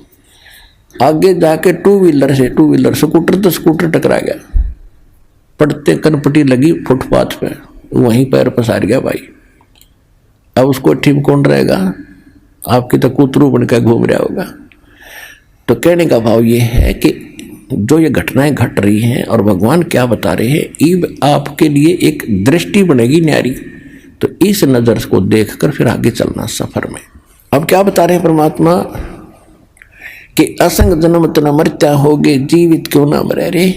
आगे जाके टू व्हीलर स्कूटर तो स्कूटर टकरा गया, पड़ते कनपटी लगी फुटपाथ पे, वहीं पैर पसार गया भाई। अब उसको ठीक कौन रहेगा? आपकी तो कूतरू बनकर घूम रहा होगा। तो कहने का भाव ये है कि जो ये घटनाएं घट रही हैं और भगवान क्या बता रहे हैं, ईब आपके लिए एक दृष्टि बनेगी न्यारी। तो इस नजर को देखकर फिर आगे चलना सफर में। अब क्या बता रहे हैं परमात्मा कि असंग जन्म तना मरत्या होगे, जीवित क्यों ना मरे रे।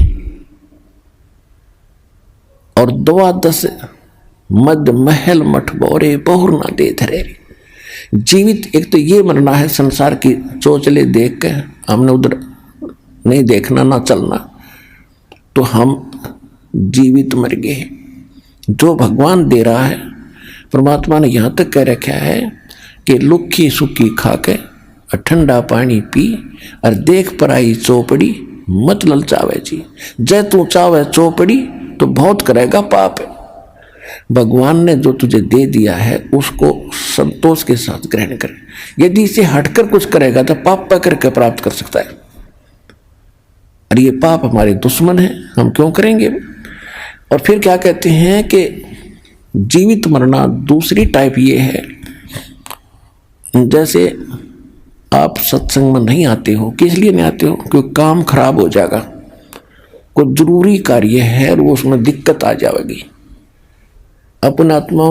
और 12 मद महल मठ बोरे बहुर ना दे धरे। जीवित एक तो ये मरना है, संसार की चोचले देख के हमने उधर नहीं देखना ना चलना, तो हम जीवित मर गए। जो भगवान दे रहा है, परमात्मा ने यहाँ तक कह रखा है कि लुखी सुखी खा के ठंडा पानी पी और देख पर आई चौपड़ी मत ललचावे जी। जय तू चावे चौपड़ी तो बहुत करेगा पाप। भगवान ने जो तुझे दे दिया है उसको संतोष के साथ ग्रहण कर। यदि इसे हटकर कुछ करेगा तो पाप पकड़ के प्राप्त कर सकता है। और ये पाप हमारे दुश्मन है, हम क्यों करेंगे। और फिर क्या कहते हैं कि जीवित मरना दूसरी टाइप ये है, जैसे आप सत्संग में नहीं आते हो। किस लिए नहीं आते हो? क्योंकि काम खराब हो जाएगा, कोई जरूरी कार्य है और वो उसमें दिक्कत आ जाएगी। अपने आत्मा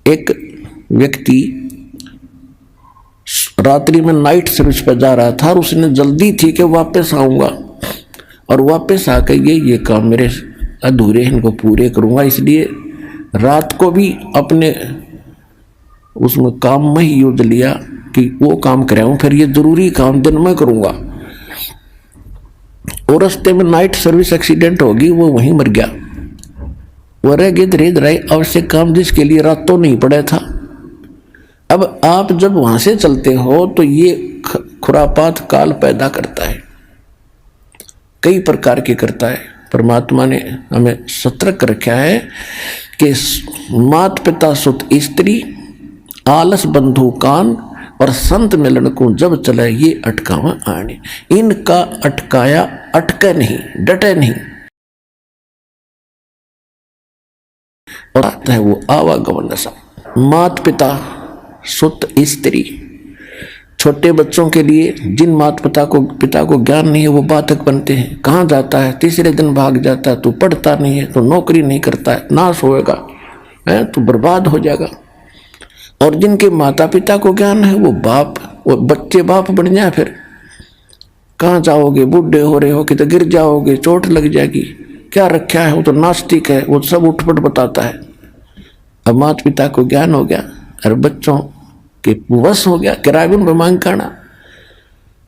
एक व्यक्ति रात्रि में नाइट सर्विस पर जा रहा था और उसने जल्दी थी कि वापस आऊंगा, और वापस आकर ये काम मेरे अधूरे इनको पूरे करूंगा, इसलिए रात को भी अपने उसमें काम में ही यूज लिया कि वो काम कराऊं, फिर ये जरूरी काम दिन में करूंगा। और रास्ते में नाइट सर्विस एक्सीडेंट होगी, वो वहीं मर गया। वो रह गए धीरे धीरे आवश्यक काम जिसके लिए रातों नहीं पड़ा था। अब आप जब वहां से चलते हो तो ये खुरापात काल पैदा करता है, कई प्रकार के करता है। परमात्मा ने हमें सतर्क रखा है कि मात पिता सुत स्त्री आलस बंधु कान और संत मिलन को जब चले ये अटकावा आने। इनका अटकाया अटके नहीं, डटे नहीं, और आता है वो आवागमन नशा। मात पिता सुत स्त्री, छोटे बच्चों के लिए जिन मात पिता को ज्ञान नहीं है वो बाधक बनते हैं। कहाँ जाता है? तीसरे दिन भाग जाता है। तू पढ़ता नहीं है, तो नौकरी नहीं करता है, नाश होएगा, तो बर्बाद हो जाएगा। और जिनके माता पिता को ज्ञान है वो बच्चे बाप बन जाए, फिर कहाँ जाओगे? बूढ़े हो रहे हो कि तो गिर जाओगे, चोट लग जाएगी, क्या रखा है, वो तो नास्तिक है, वो सब उठपट बताता है। अब माता पिता को ज्ञान हो गया और बच्चों के वश हो गया, किरागुन में मांग करना,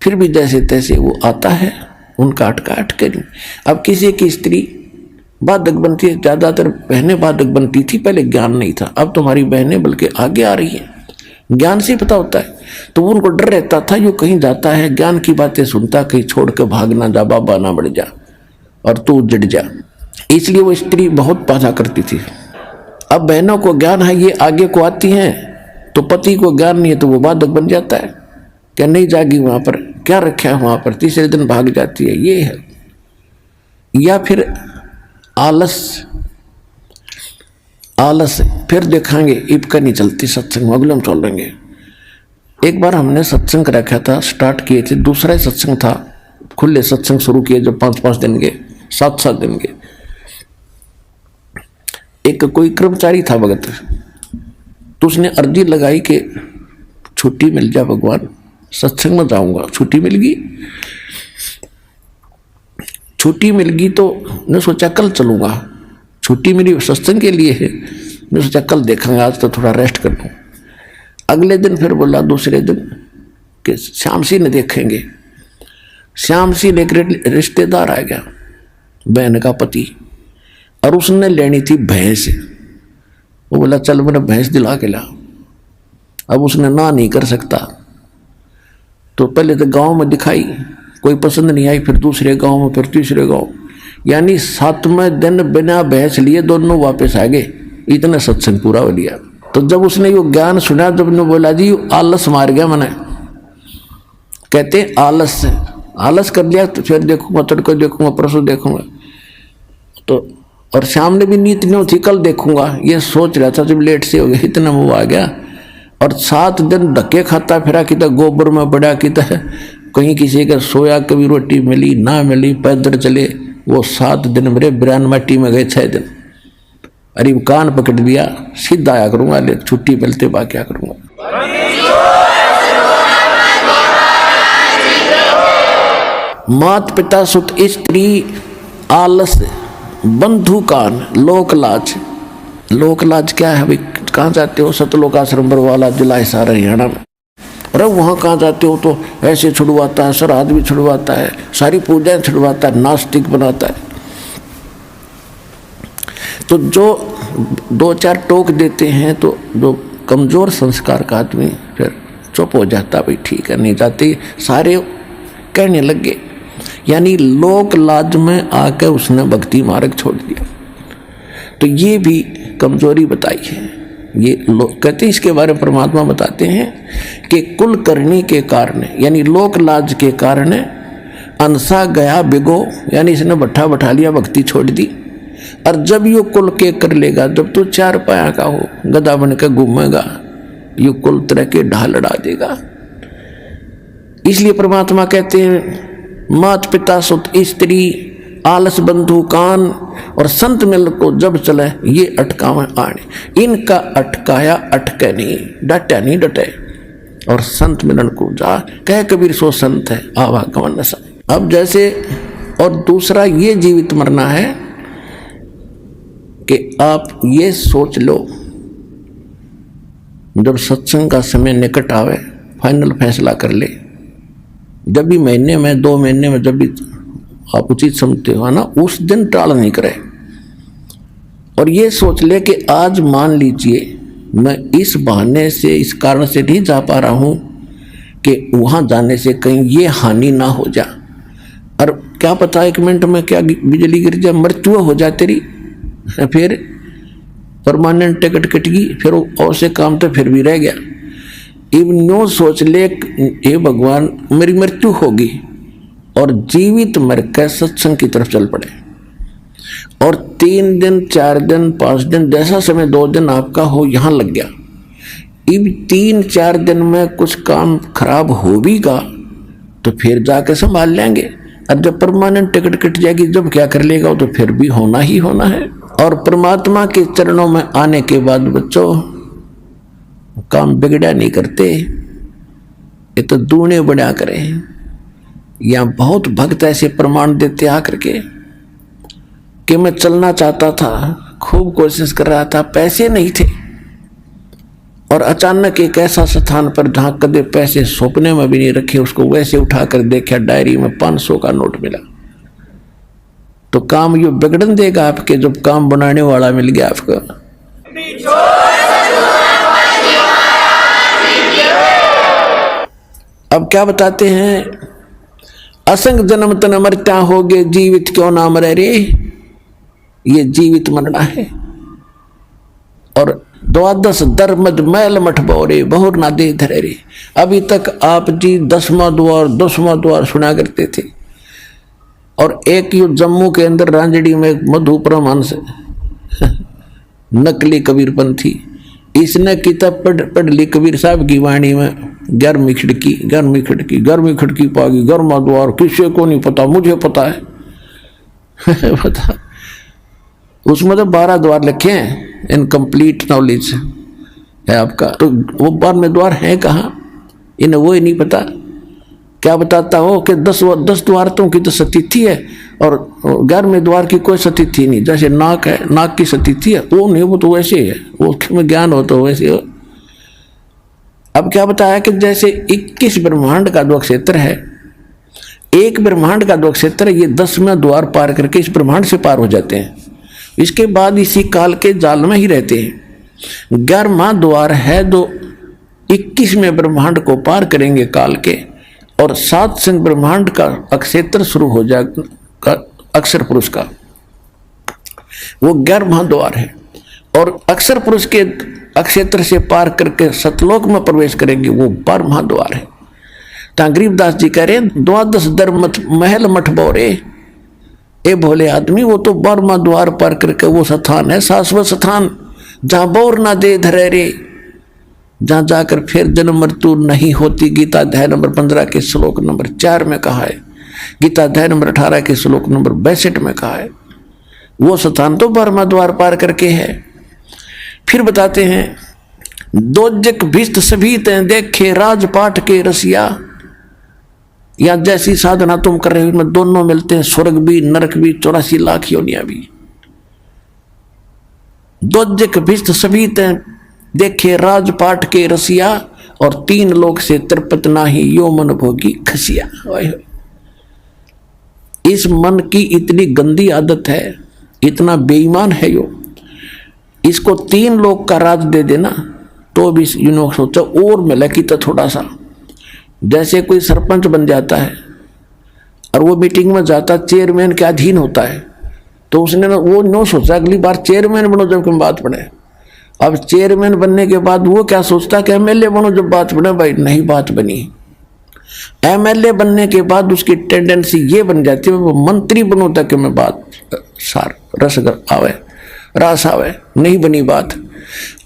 फिर भी जैसे तैसे वो आता है, उनका अटके नहीं। अब किसी की स्त्री बाधक बनती है, ज्यादातर बहनें बाधक बनती थी, पहले ज्ञान नहीं था। अब तुम्हारी बहनें बल्कि आगे आ रही हैं, ज्ञान से पता होता है। तो उनको डर रहता था, यो कहीं जाता है ज्ञान की बातें सुनता, कहीं छोड़ के भाग ना जा, बाबा ना बढ़ जा और तू उजड़ जा, इसलिए वो स्त्री बहुत बाधा करती थी। अब बहनों को ज्ञान है, ये आगे को आती हैं, तो पति को ज्ञान नहीं है तो वो बाधक बन जाता है, क्या नहीं जाएगी वहां पर, क्या रखा है वहां पर, तीसरे दिन भाग जाती है, ये है। या फिर आलस फिर देखांगे, इबका नहीं चलती सत्संग, अगले हम चल लेंगे। एक बार हमने सत्संग रखा था, स्टार्ट किए थे, दूसरा ही सत्संग था, खुले सत्संग शुरू किए जो 5-5 दिन के, 7-7 दिन के। एक कोई कर्मचारी था भगत, तो उसने अर्जी लगाई कि छुट्टी मिल जाए भगवान, सत्संग में जाऊंगा। छुट्टी मिल गई, छुट्टी मिल गई तो मैं सोचा कल चलूंगा। छुट्टी मेरी सत्संग के लिए है, मैं सोचा कल देखेंगे, आज तो थोड़ा रेस्ट कर लूँ। अगले दिन फिर बोला, दूसरे दिन कि श्याम सिंह ने देखेंगे। श्याम सिंह एक रिश्तेदार आ गया, बहन का पति, और उसने लेनी थी भैंस। वो बोला चल मेरा भैंस दिला के ला। अब उसने ना नहीं कर सकता, तो पहले तो गांव में दिखाई, कोई पसंद नहीं आई, फिर दूसरे गांव में, फिर तीसरे गांव, यानी 7वें दिन बिना भैंस लिए दोनों वापस आ गए। इतना सत्संग पूरा हो लिया। तो जब उसने यो ज्ञान सुना, जब ने बोला जी आलस मार गया मैंने, कहते आलस कर लिया, तो फिर देखूंगा, तड़को देखूंगा, परसों देखूंगा। तो और शाम ने भी नींद नहीं थी, कल देखूंगा, ये सोच रहा था। जब लेट से हो गया, इतना मुँह आ गया। और 7 दिन धक्के खाता फिरा, कितना गोबर में पड़ा, कितना कहीं किसी का सोया, कभी रोटी मिली ना मिली, पैदल चले। वो 7 दिन मेरे बिरान माटी में गए। 6 दिन अरे कान पकड़ दिया, सीधा आया करूंगा, ले छुट्टी मिलते बा क्या करूंगा। मात पिता सुत स्त्री आलस बंधु कान लोक लाज। लोक लाज क्या है भाई? कहाँ जाते हो? सतलोक आश्रम बरवाला, जिला हिसार, हरियाणा में। अरे वहाँ कहाँ जाते हो? तो ऐसे छुड़वाता है, श्राद्ध भी छुड़वाता है, सारी पूजाएं छुड़वाता है, नास्तिक बनाता है। तो जो 2-4 टोक देते हैं तो जो कमजोर संस्कार का आदमी फिर चुप हो जाता, भाई ठीक है, नहीं जाते। सारे कहने लगे, यानी लोक लाज में आकर उसने भक्ति मार्ग छोड़ दिया। तो ये भी कमजोरी बताई है। ये लोग कहते हैं, इसके बारे में परमात्मा बताते हैं कि कुल करनी के कारण, यानी लोक लाज के कारण अनसा गया बिगो, यानी इसने बैठा लिया, भक्ति छोड़ दी। और जब यो कुल के कर लेगा, जब तो 4 पाया का हो, गधा बन के घूमेगा, यो कुल तरह के ढाल लड़ा देगा। इसलिए परमात्मा कहते हैं, मात पिता सुत स्त्री आलस बंधु कान, और संत मिल को जब चले ये अटकावे आने। इनका अटकाया अटके नहीं, डटे नहीं डटे। और संत मिलन को जा कह कबीर सो संत है आवागमन नशा। अब जैसे और दूसरा ये जीवित मरना है कि आप ये सोच लो, जब सत्संग का समय निकट आवे, फाइनल फैसला कर ले। जब भी महीने में, 2 महीने में, जब भी आप उचित समझते हो ना, उस दिन टाल नहीं करे। और ये सोच ले कि आज मान लीजिए मैं इस बहाने से, इस कारण से नहीं जा पा रहा हूं कि वहां जाने से कहीं ये हानि ना हो जा। और क्या पता 1 मिनट में क्या बिजली गिर जाए, मृत्यु हो जाए तेरी, फिर परमानेंट टिकट कट गई, फिर और से काम तो फिर भी रह गया। न्यू सोच ले, हे भगवान मेरी मृत्यु होगी, और जीवित मर कर सत्संग की तरफ चल पड़े। और 3 दिन 4 दिन 5 दिन जैसा समय 2 दिन आपका हो यहाँ लग गया। इन 3-4 दिन में कुछ काम खराब हो भी गा तो फिर जाके संभाल लेंगे। अब जब परमानेंट टिकट कट जाएगी, जब क्या कर लेगा, तो फिर भी होना ही होना है। और परमात्मा के चरणों में आने के बाद बच्चों काम बिगड़ा नहीं करते, ये तो दूने बढ़ा करें। या बहुत भक्त ऐसे प्रमाण देते आकर के कि मैं चलना चाहता था, खूब कोशिश कर रहा था, पैसे नहीं थे, और अचानक एक ऐसा स्थान पर जहां कदे पैसे सपने में भी नहीं रखे, उसको वैसे उठाकर देखा, डायरी में 500 का नोट मिला। तो काम यो बिगड़न देगा आपके, जब काम बनाने वाला मिल गया आपको। अब क्या बताते हैं, असंग जन्म तन मरता होगे, जीवित क्यों ना मरे रे। ये जीवित मरना है। और 12 दरमद मैल मठ बोरे बहुर ना दे धरे रे। अभी तक आप जी 10वां द्वार सुना करते थे। और एक यो जम्मू के अंदर रांजड़ी में मधु परमहंस नकली कबीरपंथी, इसने किताब पढ़ ली कबीर साहब की वाणी में, 11वीं खिड़की पागी, गर्मा द्वार, किसी को नहीं पता, मुझे पता है। पता उसमें तो 12 द्वार लिखे हैं, इनकम्प्लीट नॉलेज है आपका। तो वो 12वें द्वार है कहाँ? इन्हें वो ही नहीं पता। क्या बताता हो कि 10 द्वारतों की तो सतिथि है और 11वें द्वार की कोई सतिथि नहीं। जैसे नाक है, नाक की सतिथि है, वो नहीं, वो तो वैसे ही है, वो में ज्ञान हो तो वैसे हो। अब क्या बताया कि जैसे 21 ब्रह्मांड का जो क्षेत्र है, एक ब्रह्मांड का जो क्षेत्र है, ये 10वें द्वार पार करके इस ब्रह्मांड से पार हो जाते हैं। इसके बाद इसी काल के जाल में ही रहते हैं। 11वां द्वार है जो 21वें ब्रह्मांड को पार करेंगे काल के, और 7 संग ब्रह्मांड का अक्षेत्र शुरू हो जाएगा, अक्षर पुरुष का, वो 11वां द्वार है। और अक्षर पुरुष के अक्षेत्र से पार करके सतलोक में प्रवेश करेंगे, वो 12वां द्वार है। तो गरीबदास जी कह रहे हैं, 12 दर महल मठ बोरे, ए भोले आदमी, वो तो 12वां द्वार पार करके वो स्थान है, शाश्वत स्थान, जहां बोर ना दे धरे रे, जहां जाकर फिर जन्म मृत्यु नहीं होती। गीता अध्याय नंबर 15 के श्लोक नंबर 4 में कहा है, गीता अध्याय नंबर 18 के श्लोक नंबर 62 में कहा है। वो स्थान तो 12वां द्वार पार करके है। फिर बताते हैं, दोजक भिस्त सभी तें देखे राजपाट के रसिया, या जैसी साधना तुम कर रहे हो इनमें दोनों मिलते हैं, स्वर्ग भी नरक भी 84 लाख योनिया भी। दोजक भिस्त सभी तें देखे राजपाट के रसिया, और 3 लोक से तृप्त नाही यो मन भोगी खसिया। इस मन की इतनी गंदी आदत है, इतना बेईमान है यो, इसको 3 लोक का राज दे देना तो भी यूनो सोचा और मिला कि तो थोड़ा सा। जैसे कोई सरपंच बन जाता है और वो मीटिंग में जाता, चेयरमैन के अधीन होता है, तो उसने वो नो सोचा अगली बार चेयरमैन बनो जब कोई बात पड़े। अब चेयरमैन बनने के बाद वो क्या सोचता कि एमएलए बनो जब बात बने, भाई नहीं बात बनी। एमएलए बनने के बाद उसकी टेंडेंसी ये बन जाती है वो मंत्री बनो तक मैं बात सार रस आवे, नहीं बनी बात।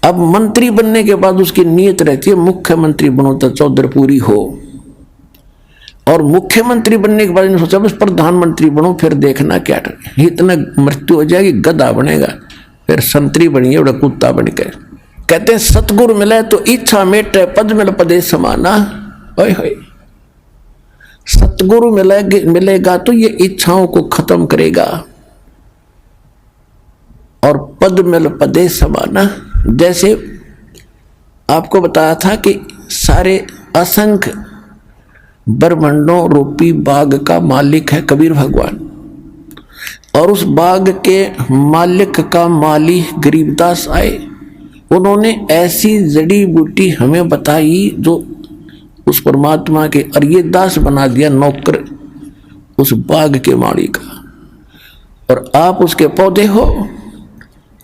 अब मंत्री बनने के बाद उसकी नीयत रहती है मुख्यमंत्री बनो तो चौधर पूरी हो, और मुख्यमंत्री बनने के बाद इन्होंने सोचा बस प्रधानमंत्री बनो, फिर देखना क्या इतना मृत्यु हो जाएगी, गधा बनेगा, फिर संतरी बनिए बड़ा कुत्ता बन के। कहते हैं सतगुरु मिले तो इच्छा मेटे पद मिल पदे समाना। ओए होए, सतगुरु मिलेगा तो ये इच्छाओं को खत्म करेगा, और पद मिल पदे समाना। जैसे आपको बताया था कि सारे असंख्य ब्रह्मांडों रूपी बाग का मालिक है कबीर भगवान, और उस बाग के मालिक का माली गरीबदास आए। उन्होंने ऐसी जड़ी बूटी हमें बताई जो उस परमात्मा के, और ये दास बना दिया नौकर उस बाग के माली का, और आप उसके पौधे हो।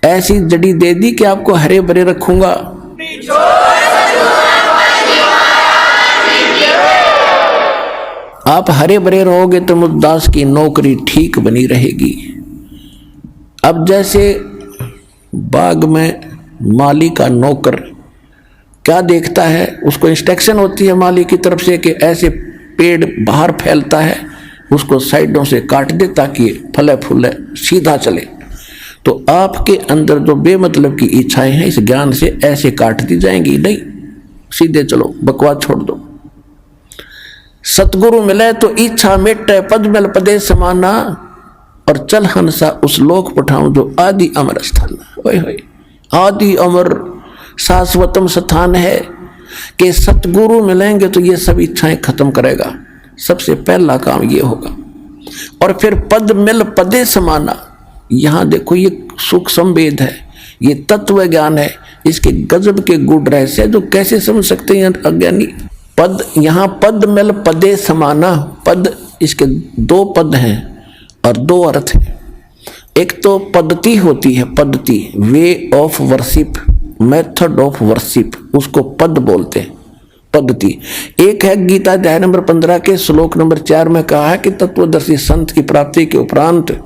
ऐसी जड़ी दे दी कि आपको हरे भरे रखूंगा। आप हरे भरे रहोगे तो मुद्दास की नौकरी ठीक बनी रहेगी। अब जैसे बाग में माली का नौकर क्या देखता है, उसको इंस्ट्रक्शन होती है माली की तरफ से कि ऐसे पेड़ बाहर फैलता है, उसको साइडों से काट दे ताकि फले फूले सीधा चले। तो आपके अंदर जो बेमतलब की इच्छाएं हैं इस ज्ञान से ऐसे काट दी जाएंगी, नहीं सीधे चलो, बकवास छोड़ दो। सतगुरु मिले तो इच्छा मेटे पद मिल पदे समाना, और चल हंसा उस लोक पठाऊं जो आदि अमर स्थान। ओए होए, आदि अमर शाश्वतम स्थान है कि सतगुरु मिलेंगे तो ये सब इच्छाएं खत्म करेगा। सबसे पहला काम ये होगा। और फिर पद मिल पदे समाना, यहां देखो ये सुख संवेद है, ये तत्व ज्ञान है, इसके गजब के गुण रहस्य जो कैसे समझ सकते हैं अज्ञानी। पद, यहाँ पद मिल पदे समाना, पद इसके 2 पद हैं और 2 अर्थ हैं। एक तो पद्धति होती है, पद्धति way of worship, method of worship, उसको पद बोलते हैं, पद्धति। एक है गीता अध्याय नंबर 15 के श्लोक नंबर 4 में कहा है कि तत्वदर्शी संत की प्राप्ति के उपरांत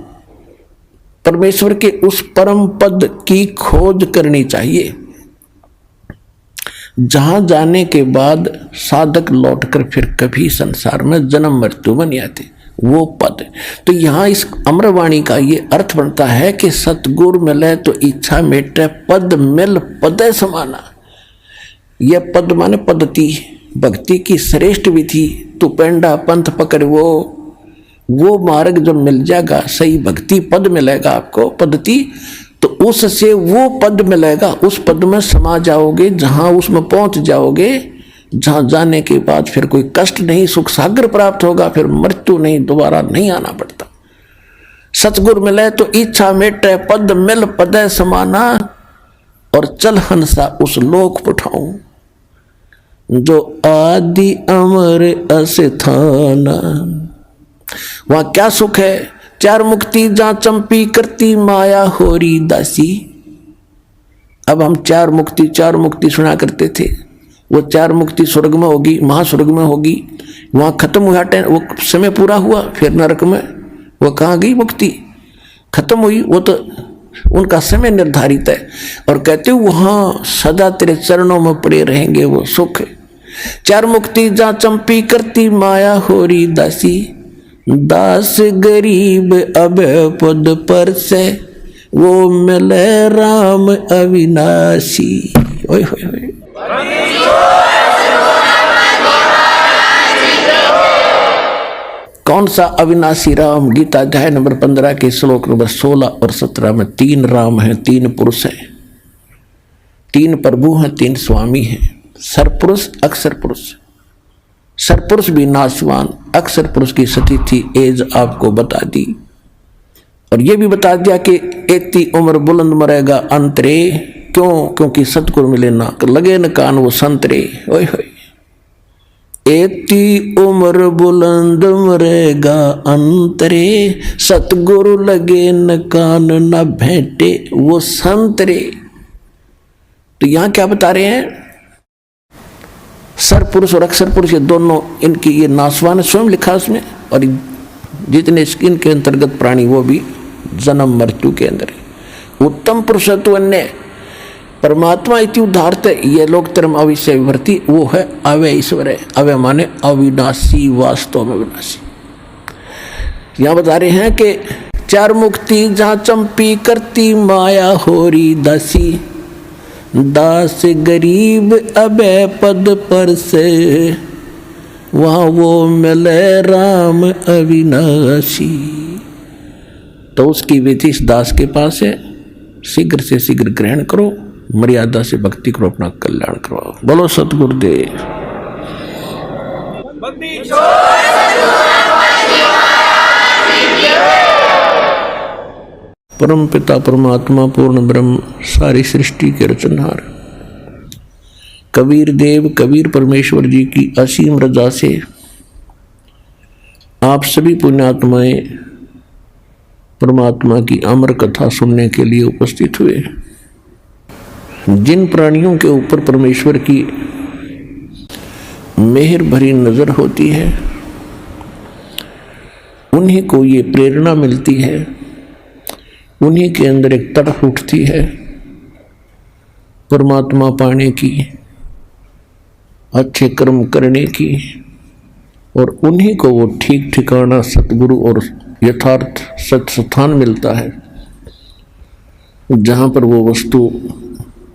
परमेश्वर के उस परम पद की खोज करनी चाहिए, जहां जाने के बाद साधक लौटकर फिर कभी संसार में जन्म मृत्यु में नहीं आते, वो पद। तो यहाँ इस अमरवाणी का ये अर्थ बनता है कि सतगुरु मिले तो इच्छा मेटे पद मिल पदे समाना। यह पद माने पद्धति, भक्ति की श्रेष्ठ विधि तू पेंडा पंथ पकड़, वो मार्ग जो मिल जाएगा, सही भक्ति पद मिलेगा आपको, पद्धति, तो उससे वो पद मिलेगा, उस पद में समा जाओगे, जहां उसमें पहुंच जाओगे, जहां जाने के बाद फिर कोई कष्ट नहीं, सुख सागर प्राप्त होगा, फिर मृत्यु नहीं, दोबारा नहीं आना पड़ता। सतगुरु मिले तो इच्छा मिटे, पद मिल पदे समाना, और चल हंसा उस लोक पठाऊं जो आदि अमर अस्थाना। वहां क्या सुख है? चार मुक्ति जहां चंपी करती माया होरी दासी। अब हम चार मुक्ति सुना करते थे, वो चार मुक्ति स्वर्ग में होगी, महास्वर्ग में होगी, वहां खत्म हुआ, वो समय पूरा हुआ, फिर नरक में वो कहाँ गई? मुक्ति खत्म हुई, वो तो उनका समय निर्धारित है। और कहते वहां सदा तेरे चरणों में पड़े रहेंगे, वो सुख है। चार मुक्ति जहां चंपी करती माया होरी दासी, दास गरीब अब पद पर से, वो मिले राम अविनाशी। ओए होए होए, कौन सा अविनाशी राम? गीता अध्याय नंबर 15 के श्लोक नंबर 16 और 17 में 3 राम हैं, 3 पुरुष हैं, 3 प्रभु हैं, 3 स्वामी हैं। सरपुरुष, अक्षर पुरुष। सरपुरुष भी नाशवान, अक्षर पुरुष की स्थिति एज आपको बता दी, और ये भी बता दिया कि एती उम्र बुलंद मरेगा अंतरे। क्यों? क्योंकि सतगुरु मिले ना लगे न कान वो संतरे। ओए होए, एती उम्र बुलंद मरेगा अंतरे, सतगुरु लगे न कान न भेंटे वो संतरे। तो यहां क्या बता रहे हैं? सरपुरुष और अक्षर पुरुष, ये दोनों, इनकी ये नासवान स्वयं लिखा उसमें, और जितने इनके अंतर्गत प्राणी वो भी जन्म मृत्यु के अंदर है। उत्तम पुरुषत्व अन्य परमात्मा इति उदाहरत, ये लोक term अविषय विभर्ति, वो है अव्यय ईश्वर है। अव्यय माने अविनाशी, वास्तव में विनाशी। यहां बता रहे हैं कि चार मुक्ति जहां चंपी करती माया होरी दासी, दास गरीब अभय पद पर से, वहां वो मिले राम अविनाशी। तो उसकी विधि इस दास के पास है, शीघ्र से शीघ्र ग्रहण करो, मर्यादा से भक्ति करो, अपना कल्याण करवाओ। बोलो सतगुरुदेव। परम पिता परमात्मा पूर्ण ब्रह्म, सारी सृष्टि के रचनहार कबीर देव, कबीर परमेश्वर जी की असीम रजा से आप सभी पुण्यात्माएं परमात्मा की अमर कथा सुनने के लिए उपस्थित हुए। जिन प्राणियों के ऊपर परमेश्वर की मेहर भरी नजर होती है, उन्हीं को ये प्रेरणा मिलती है, उन्हीं के अंदर एक तड़प उठती है परमात्मा पाने की, अच्छे कर्म करने की, और उन्हीं को वो ठीक ठिकाना सतगुरु और यथार्थ सत्स्थान मिलता है, जहाँ पर वो वस्तु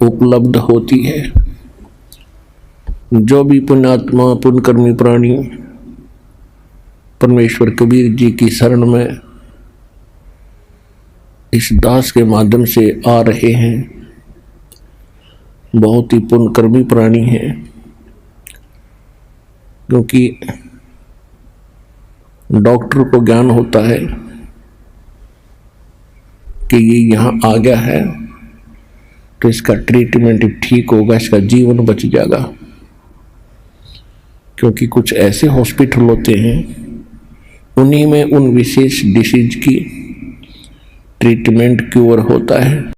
उपलब्ध होती है। जो भी पुण्यात्मा पुण्यकर्मी प्राणी परमेश्वर कबीर जी की शरण में इस दास के माध्यम से आ रहे हैं, बहुत ही पुण्यकर्मी प्राणी हैं, क्योंकि डॉक्टर को ज्ञान होता है कि ये यहाँ आ गया है तो इसका ट्रीटमेंट ठीक होगा, इसका जीवन बच जाएगा। क्योंकि कुछ ऐसे हॉस्पिटल होते हैं, उन्हीं में उन विशेष डिसीज की ट्रीटमेंट क्योर होता है।